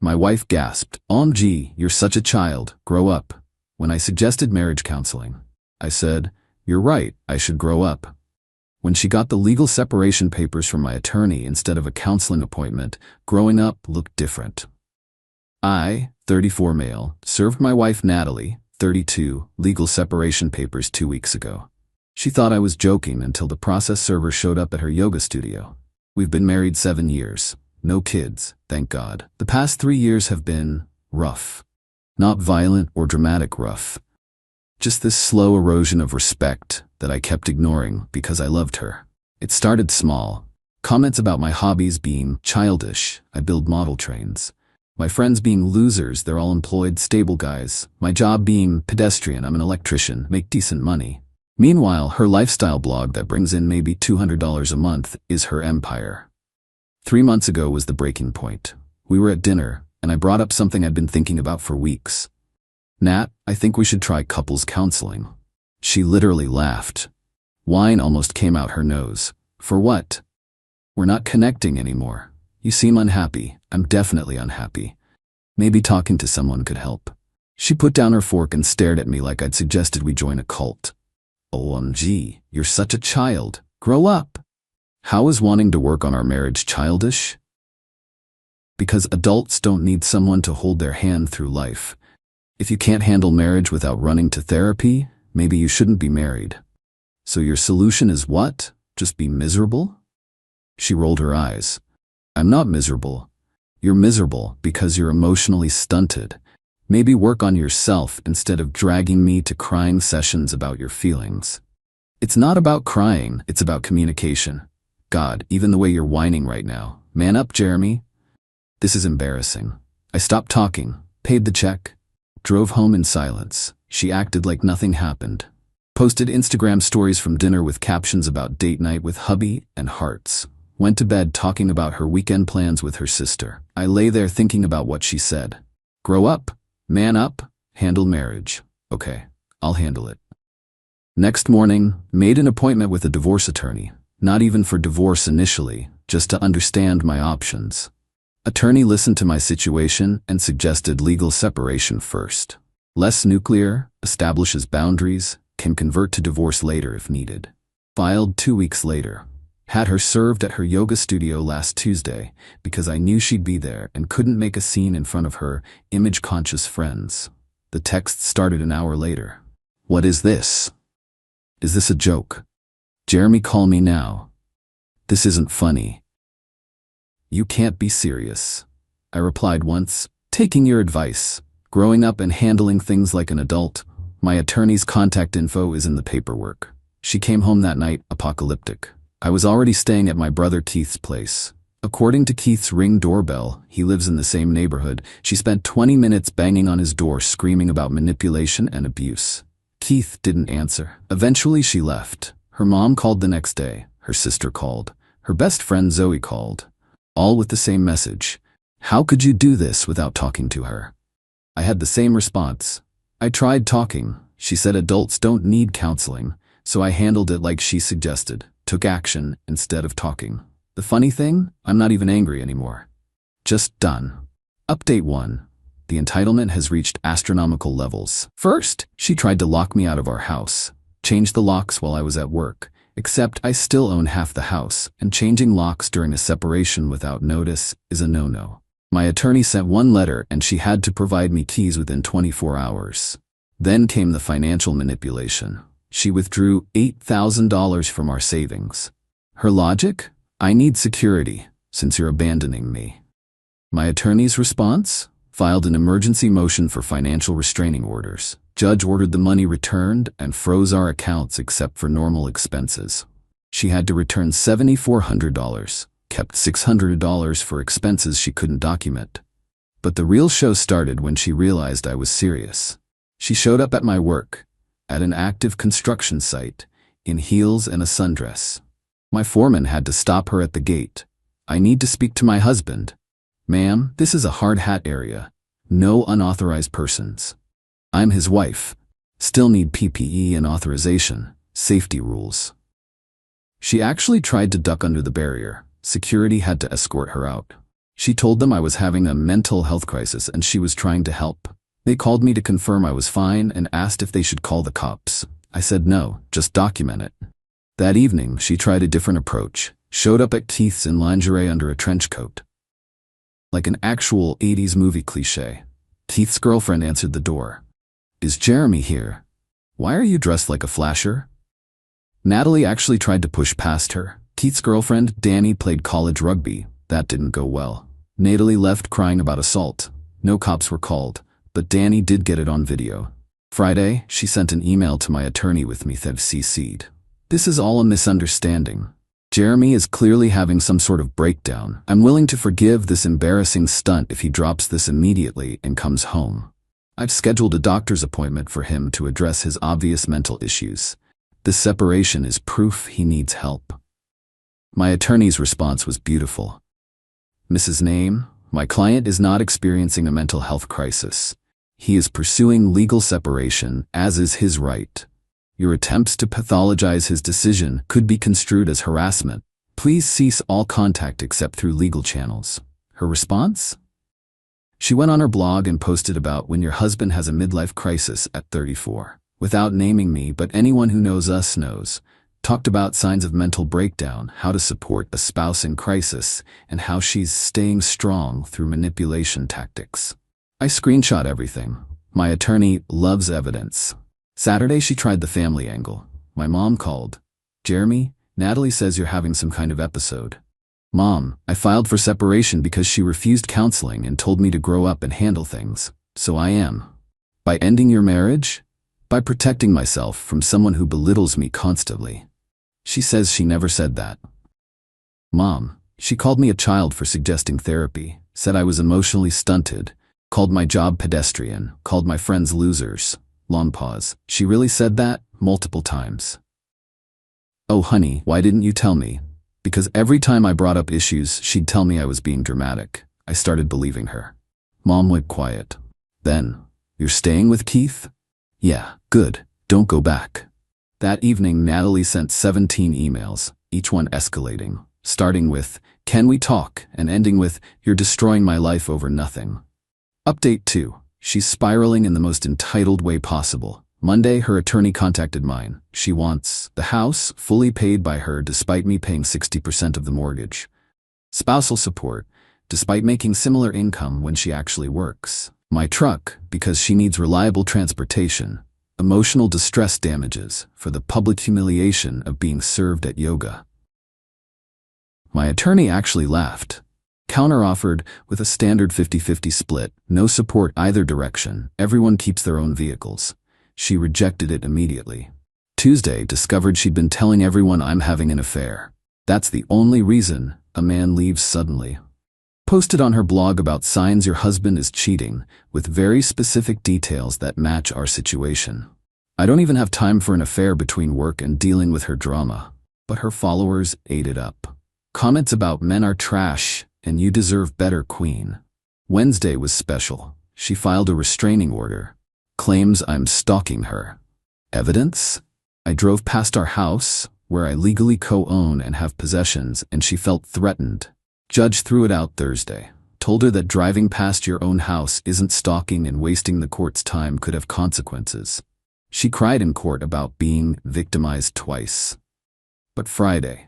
My wife gasped, "OMG, you're such a child, grow up." When I suggested marriage counseling, I said, "You're right, I should grow up." When she got the legal separation papers from my attorney instead of a counseling appointment, growing up looked different. I, 34 male, served my wife Natalie, 32, legal separation papers 2 weeks ago. She thought I was joking until the process server showed up at her yoga studio. We've been married 7 years. No kids, thank God. The past 3 years have been rough. Not violent or dramatic rough. Just this slow erosion of respect that I kept ignoring because I loved her. It started small. Comments about my hobbies being childish. I build model trains. My friends being losers, they're all employed, stable guys. My job being pedestrian, I'm an electrician, make decent money. Meanwhile, her lifestyle blog that brings in maybe $200 a month is her empire. 3 months ago was the breaking point. We were at dinner, and I brought up something I'd been thinking about for weeks. "Nat, I think we should try couples counseling." She literally laughed. Wine almost came out her nose. "For what?" "We're not connecting anymore. You seem unhappy. I'm definitely unhappy. Maybe talking to someone could help." She put down her fork and stared at me like I'd suggested we join a cult. "OMG, you're such a child. Grow up." How is wanting to work on our marriage childish? Because adults don't need someone to hold their hand through life. If you can't handle marriage without running to therapy, maybe you shouldn't be married. So your solution is what? Just be miserable? She rolled her eyes. "I'm not miserable. You're miserable because you're emotionally stunted. Maybe work on yourself instead of dragging me to crying sessions about your feelings." It's not about crying, it's about communication. God, even the way you're whining right now. Man up, Jeremy. This is embarrassing. I stopped talking, paid the check, drove home in silence. She acted like nothing happened. Posted Instagram stories from dinner with captions about date night with hubby and hearts. Went to bed talking about her weekend plans with her sister. I lay there thinking about what she said. Grow up, man up, handle marriage. Okay, I'll handle it. Next morning, made an appointment with a divorce attorney. Not even for divorce initially, just to understand my options. Attorney listened to my situation and suggested legal separation first. Less nuclear, establishes boundaries, can convert to divorce later if needed. Filed 2 weeks later. Had her served at her yoga studio last Tuesday because I knew she'd be there and couldn't make a scene in front of her image-conscious friends. The text started an hour later. "What is this? Is this a joke? Jeremy, call me now. This isn't funny. You can't be serious." I replied once, "Taking your advice. Growing up and handling things like an adult. My attorney's contact info is in the paperwork." She came home that night, apocalyptic. I was already staying at my brother Keith's place. According to Keith's Ring doorbell, he lives in the same neighborhood, she spent 20 minutes banging on his door screaming about manipulation and abuse. Keith didn't answer. Eventually she left. Her mom called the next day. Her sister called. Her best friend Zoe called. All with the same message. "How could you do this without talking to her?" I had the same response. "I tried talking. She said adults don't need counseling, so I handled it like she suggested. Took action instead of talking. The funny thing, I'm not even angry anymore. Just done." Update 1. The entitlement has reached astronomical levels. First, she tried to lock me out of our house. Changed the locks while I was at work, except I still own half the house, and changing locks during a separation without notice is a no-no. My attorney sent one letter and she had to provide me keys within 24 hours. Then came the financial manipulation. She withdrew $8,000 from our savings. Her logic? "I need security, since you're abandoning me." My attorney's response? Filed an emergency motion for financial restraining orders. Judge ordered the money returned and froze our accounts except for normal expenses. She had to return $7,400, kept $600 for expenses she couldn't document. But the real show started when she realized I was serious. She showed up at my work, at an active construction site, in heels and a sundress. My foreman had to stop her at the gate. "I need to speak to my husband." "Ma'am, this is a hard hat area. No unauthorized persons." "I'm his wife. Still need PPE and authorization. Safety rules." She actually tried to duck under the barrier. Security had to escort her out. She told them I was having a mental health crisis and she was trying to help. They called me to confirm I was fine and asked if they should call the cops. I said no, just document it. That evening, she tried a different approach. Showed up at Keith's in lingerie under a trench coat. Like an actual 80s movie cliché. Keith's girlfriend answered the door. Is Jeremy here? Why are you dressed like a flasher? Natalie actually tried to push past her. Keith's girlfriend, Danny, played college rugby. That didn't go well. Natalie left crying about assault. No cops were called, but Danny did get it on video. Friday, she sent an email to my attorney with me that CC'd. This is all a misunderstanding. Jeremy is clearly having some sort of breakdown. I'm willing to forgive this embarrassing stunt if he drops this immediately and comes home. I've scheduled a doctor's appointment for him to address his obvious mental issues. This separation is proof he needs help. My attorney's response was beautiful. Mrs. Name, my client is not experiencing a mental health crisis. He is pursuing legal separation, as is his right. Your attempts to pathologize his decision could be construed as harassment. Please cease all contact except through legal channels. Her response? She went on her blog and posted about when your husband has a midlife crisis at 34. Without naming me, but anyone who knows us knows. Talked about signs of mental breakdown, how to support a spouse in crisis, and how she's staying strong through manipulation tactics. I screenshot everything. My attorney loves evidence. Saturday, she tried the family angle. My mom called. Jeremy, Natalie says you're having some kind of episode. Mom, I filed for separation because she refused counseling and told me to grow up and handle things. So I am. By ending your marriage? By protecting myself from someone who belittles me constantly. She says she never said that. Mom, she called me a child for suggesting therapy, said I was emotionally stunted, called my job pedestrian, called my friends losers. Long pause. She really said that? Multiple times. Oh honey, why didn't you tell me? Because every time I brought up issues, she'd tell me I was being dramatic. I started believing her. Mom went quiet. Then, you're staying with Keith? Yeah, good. Don't go back. That evening, Natalie sent 17 emails, each one escalating, starting with, can we talk, and ending with, you're destroying my life over nothing. Update 2. She's spiraling in the most entitled way possible. Monday, her attorney contacted mine. She wants the house fully paid by her despite me paying 60% of the mortgage. Spousal support, despite making similar income when she actually works. My truck, because she needs reliable transportation. Emotional distress damages for the public humiliation of being served at yoga. My attorney actually laughed. Counter-offered with a standard 50-50 split, no support either direction, everyone keeps their own vehicles. She rejected it immediately. Tuesday, discovered she'd been telling everyone I'm having an affair. That's the only reason a man leaves suddenly. Posted on her blog about signs your husband is cheating, with very specific details that match our situation. I don't even have time for an affair between work and dealing with her drama. But her followers ate it up. Comments about men are trash, and you deserve better, queen. Wednesday was special. She filed a restraining order. Claims I'm stalking her. Evidence? I drove past our house, where I legally co-own and have possessions, and she felt threatened. Judge threw it out Thursday. Told her that driving past your own house isn't stalking and wasting the court's time could have consequences. She cried in court about being victimized twice. But Friday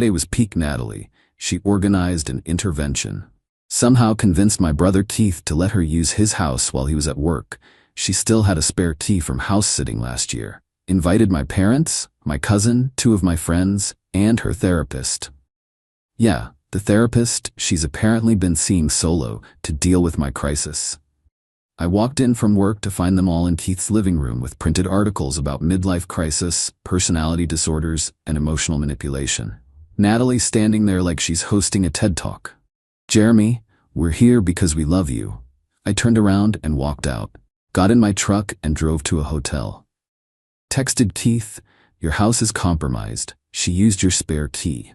was peak Natalie. She organized an intervention. Somehow convinced my brother Keith to let her use his house while he was at work. She still had a spare key from house sitting last year. Invited my parents, my cousin, 2 of my friends, and her therapist. Yeah, the therapist she's apparently been seeing solo to deal with my crisis. I walked in from work to find them all in Keith's living room with printed articles about midlife crisis, personality disorders, and emotional manipulation. Natalie standing there like she's hosting a TED Talk. Jeremy, we're here because we love you. I turned around and walked out. Got in my truck and drove to a hotel. Texted Keith, your house is compromised. She used your spare key.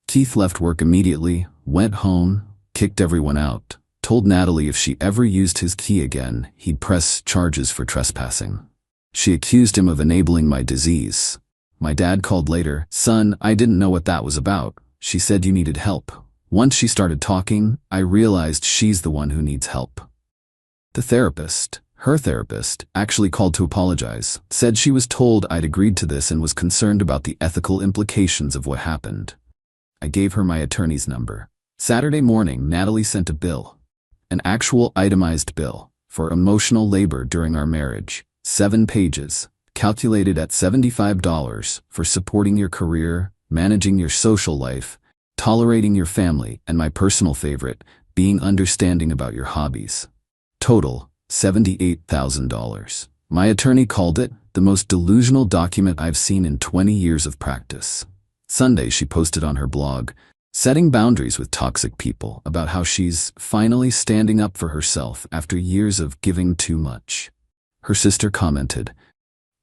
Keith left work immediately, went home, kicked everyone out, told Natalie if she ever used his key again, he'd press charges for trespassing. She accused him of enabling my disease. My dad called later, son, I didn't know what that was about. She said you needed help. Once she started talking, I realized she's the one who needs help. Her therapist, actually called to apologize, said she was told I'd agreed to this and was concerned about the ethical implications of what happened. I gave her my attorney's number. Saturday morning, Natalie sent a bill. An actual itemized bill for emotional labor during our marriage. 7 pages, calculated at $75 for supporting your career, managing your social life, tolerating your family, and my personal favorite, being understanding about your hobbies. Total, $78,000. My attorney called it the most delusional document I've seen in 20 years of practice. Sunday, she posted on her blog, setting boundaries with toxic people, about how she's finally standing up for herself after years of giving too much. Her sister commented,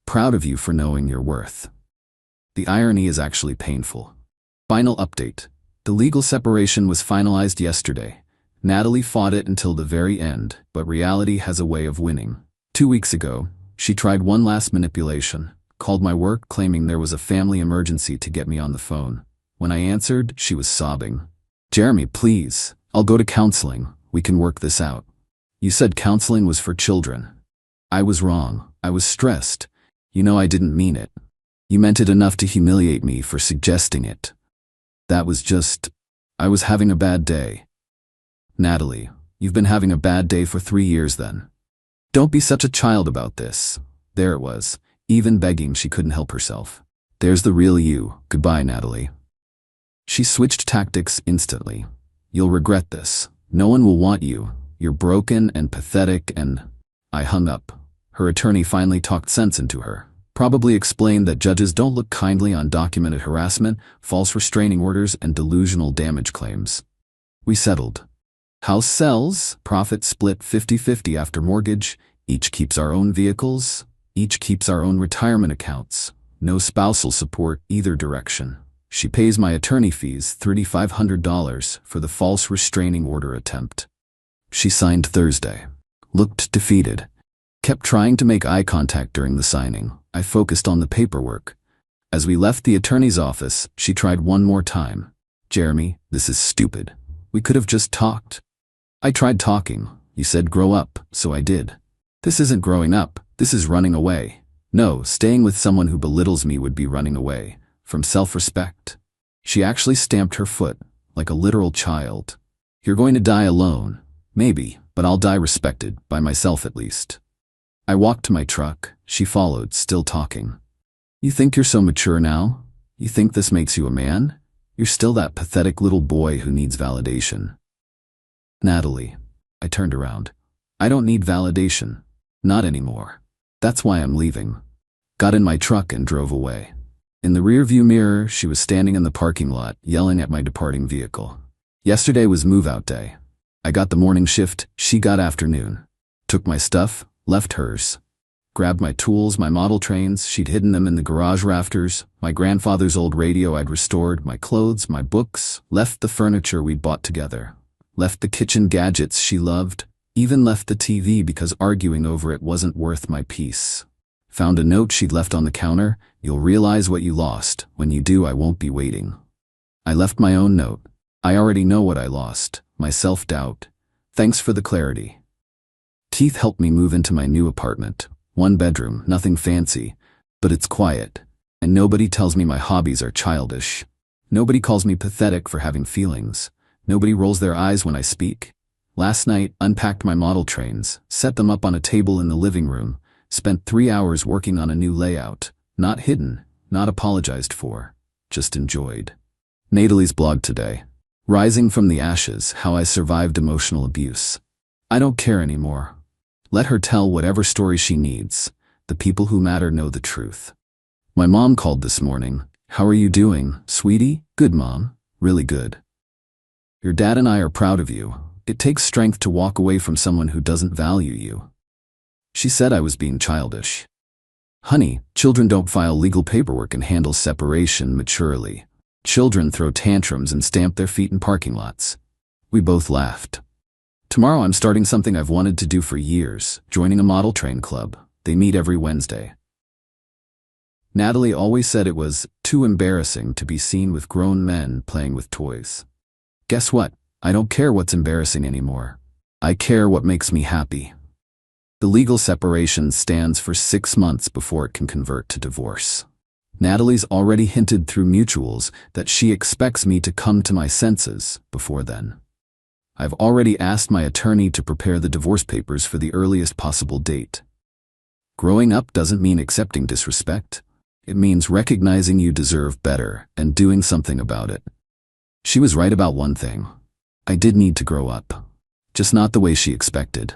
"Proud of you for knowing your worth." The irony is actually painful. Final update. The legal separation was finalized yesterday. Natalie fought it until the very end, but reality has a way of winning. 2 weeks ago, she tried one last manipulation, called my work claiming there was a family emergency to get me on the phone. When I answered, she was sobbing. "Jeremy, please, I'll go to counseling. We can work this out. You said counseling was for children." I was wrong. I was stressed. You know I didn't mean it. You meant it enough to humiliate me for suggesting it. That was just, I was having a bad day. Natalie, you've been having a bad day for 3 years then. Don't be such a child about this. There it was, even begging she couldn't help herself. There's the real you. Goodbye, Natalie. She switched tactics instantly. You'll regret this. No one will want you. You're broken and pathetic and... I hung up. Her attorney finally talked sense into her. Probably explained that judges don't look kindly on documented harassment, false restraining orders, and delusional damage claims. We settled. House sells, profit split 50-50 after mortgage, each keeps our own vehicles, each keeps our own retirement accounts, no spousal support either direction. She pays my attorney fees $3,500 for the false restraining order attempt. She signed Thursday. Looked defeated. Kept trying to make eye contact during the signing. I focused on the paperwork. As we left the attorney's office, she tried one more time. "Jeremy, this is stupid. We could have just talked." I tried talking. You said grow up, so I did. This isn't growing up, this is running away. No, staying with someone who belittles me would be running away. From self-respect. She actually stamped her foot, like a literal child. "You're going to die alone. Maybe, but I'll die respected, by myself at least." I walked to my truck. She followed, still talking. "You think you're so mature now? You think this makes you a man? You're still that pathetic little boy who needs validation." "Natalie." I turned around. "I don't need validation. Not anymore. That's why I'm leaving." Got in my truck and drove away. In the rearview mirror, she was standing in the parking lot, yelling at my departing vehicle. Yesterday was move-out day. I got the morning shift, she got afternoon. Took my stuff, left hers. Grabbed my tools, my model trains, she'd hidden them in the garage rafters, my grandfather's old radio I'd restored, my clothes, my books, left the furniture we'd bought together. Left the kitchen gadgets she loved, even left the TV because arguing over it wasn't worth my peace. Found a note she'd left on the counter, "You'll realize what you lost. When you do, I won't be waiting." I left my own note. I already know what I lost, my self-doubt. Thanks for the clarity. Keith helped me move into my new apartment. 1 bedroom, nothing fancy, but it's quiet. And nobody tells me my hobbies are childish. Nobody calls me pathetic for having feelings. Nobody rolls their eyes when I speak. Last night, unpacked my model trains, set them up on a table in the living room, spent 3 hours working on a new layout. Not hidden, not apologized for, just enjoyed. Natalie's blog today. Rising from the ashes, how I survived emotional abuse. I don't care anymore. Let her tell whatever story she needs. The people who matter know the truth. My mom called this morning. "How are you doing, sweetie?" "Good, Mom. Really good." "Your dad and I are proud of you. It takes strength to walk away from someone who doesn't value you." She said I was being childish. "Honey, children don't file legal paperwork and handle separation maturely. Children throw tantrums and stamp their feet in parking lots." We both laughed. Tomorrow I'm starting something I've wanted to do for years, joining a model train club. They meet every Wednesday. Natalie always said it was too embarrassing to be seen with grown men playing with toys. Guess what? I don't care what's embarrassing anymore. I care what makes me happy. The legal separation stands for 6 months before it can convert to divorce. Natalie's already hinted through mutuals that she expects me to come to my senses before then. I've already asked my attorney to prepare the divorce papers for the earliest possible date. Growing up doesn't mean accepting disrespect. It means recognizing you deserve better and doing something about it. She was right about one thing. I did need to grow up. Just not the way she expected.